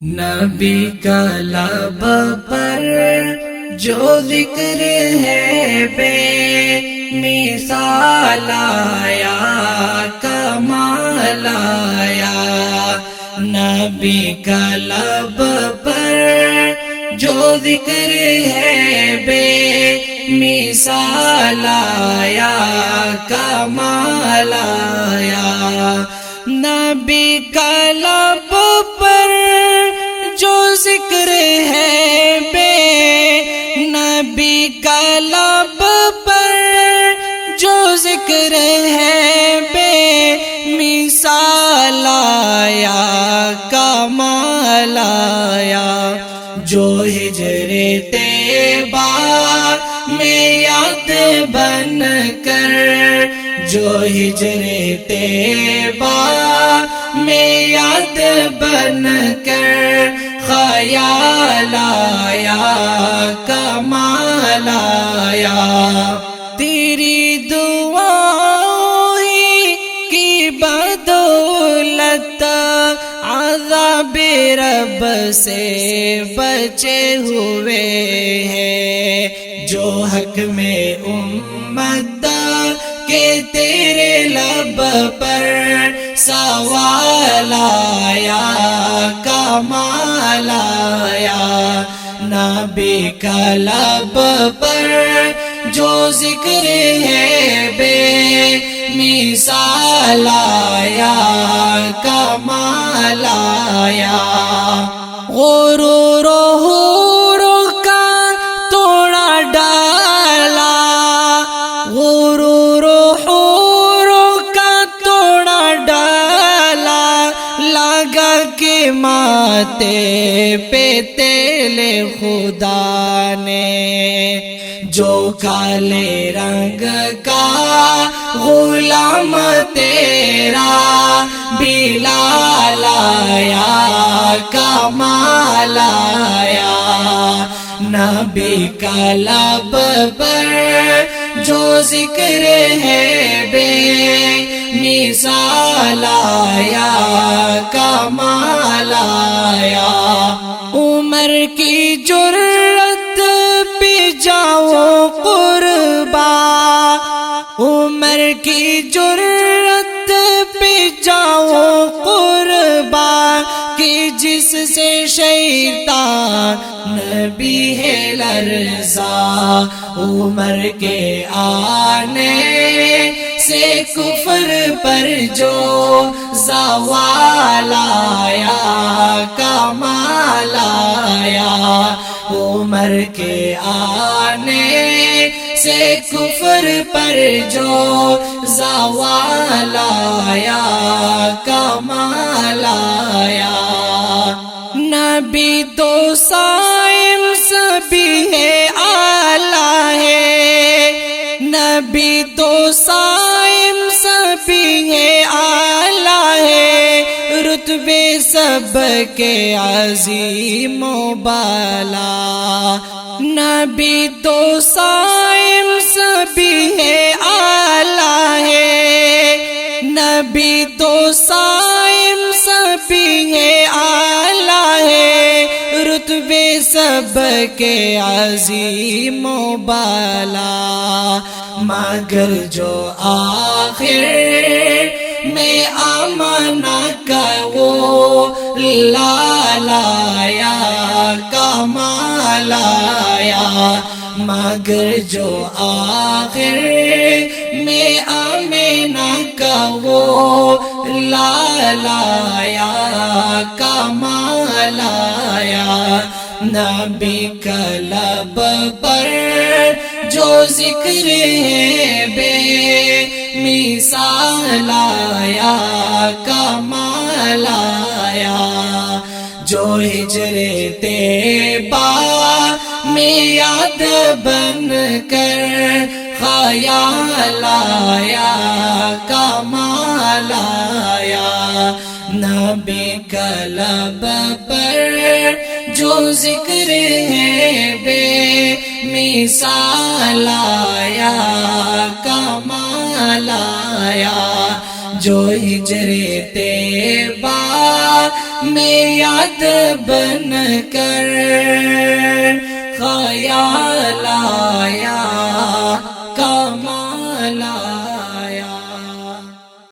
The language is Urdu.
نبی کا لب پر جو ذکر ہے بے مثال آیا، کمال آیا۔ نبی کا لب پر جو ذکر ہے بے مثال آیا، کمال آیا۔ نبی کا لب پر جو ذکر ہے بے، نبی کا لب پر جو ذکر ہے بے مثال آیا، کمال آیا۔ جو ہجر طیبہ میں یاد بن کر، جو ہجر طیبہ میں یاد بن کر خیال آیا، کمال آیا۔ تیری دعاؤں ہی کی بدولت عذاب رب سے بچے ہوئے ہیں۔ جو حق میں امت کہ تیرے لب پر سوال آیا، کمال آیا۔ نبی کا لب پر جو ذکر ہے بے مثال آیا، کمال آیا۔ غرور و حور کا توڑا ڈالا، غرور و حور کا توڑا ڈالا، لگا کے ماتھے پہ تیل خدا نے۔ جو کالے رنگ کا غلام تیرا بلال آیا، کمال آیا۔ نبی کا لب پر جو ذکر ہے بے مثال آیا، کمال آیا۔ عمر کی جرت پہ جاؤ قربا، عمر کی جرت پہ جاؤ قربا، کہ جس سے شیطان نبی ہے لرزا۔ عمر کے آنے سے کفر پر جو زوال آیا، کمال آیا۔ عمر کے آنے سے کفر پر جو زوال آیا، کمال آیا۔ نبی تو صائم سبھی ہے اعلیٰ ہے، نبی تو صائم سبھی ہے اعلیٰ ہے، رتبے سب کے عظیم و بالا۔ نبی تو صائم سبھی ہے اعلیٰ ہے، نبی تو صائم سبھی ہے اعلیٰ ہے، رتبے سب کے عظیم و بالا۔ مگر جو آخر میں آمنہ کا وہ لال آیا، کمال آیا۔ مگر جو آخر میں آمنہ کا وہ لال آیا، کمال آیا۔ نبی کا لب پر جو ذکر ہے بے مثال آیا، کمال آیا۔ جو ہجر طیبہ میں یاد بن کر خیال آیا، کمال آیا۔ نبی کا لب پر جو ذکر ہے بے مثال آیا، کمال آیا۔ جو ہجر طیبہ میں یاد بن کر خیال آیا، کمال آیا۔